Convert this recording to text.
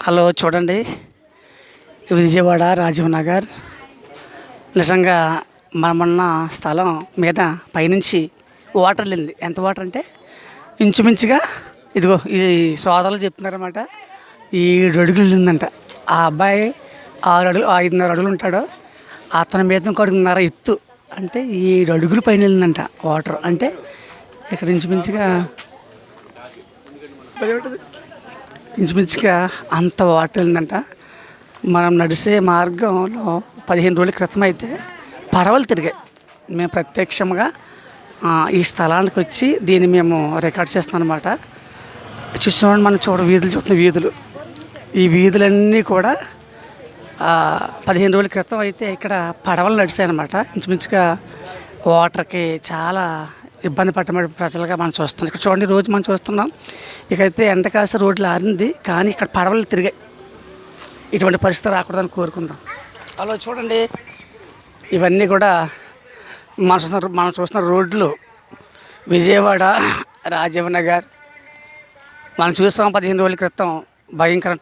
Hello చూడండి, విజయవాడ రాజీవ్ నగర్. నిజంగా మనమున్న స్థలం మీద పైనుంచి వాటర్ వెళ్ళింది. ఎంత వాటర్ అంటే ఇంచుమించుగా ఇదిగో ఈ సోదరులు చెప్తున్నారన్నమాట. 7 అడుగులు వెళ్ళిందంట. ఆ అబ్బాయి 6 అడుగులు 5.5 అడుగులు ఉంటాడు. అతని మీద ఇంకో 1.5 ఎత్తు అంటే 7 అడుగులు పైన వెళ్ళిందంట వాటర్. అంటే ఇక్కడ ఇంచుమించుగా అంత వాటర్ వెళ్ళిందంట. మనం నడిసే మార్గంలో 15 రోజుల క్రితం అయితే పడవలు తిరిగాయి. మేము ప్రత్యక్షంగా ఈ స్థలానికి వచ్చి దీన్ని మేము రికార్డ్ చేస్తాం అనమాట. చూస్తున్నాం, మనం వీధులు చూస్తున్న వీధులు, ఈ వీధులన్నీ కూడా 15 రోజుల క్రితం అయితే ఇక్కడ పడవలు నడిచాయి అనమాట. ఇంచుమించుగా వాటర్కి చాలా ఇబ్బంది పడ్డ ప్రజలుగా మనం చూస్తున్నాం. ఇక్కడ చూడండి, రోజు మనం చూస్తున్నాం. ఇకైతే ఎండ కాసి రోడ్లు ఆరింది, కానీ ఇక్కడ పడవలు తిరిగాయి. ఇటువంటి పరిస్థితి రాకూడదని కోరుకుందాం. అలా చూడండి, ఇవన్నీ కూడా మనం చూస్తున్న రోడ్లు విజయవాడ రాజీవ్ నగర్. మనం చూస్తాం 15 రోజుల క్రితం భయంకర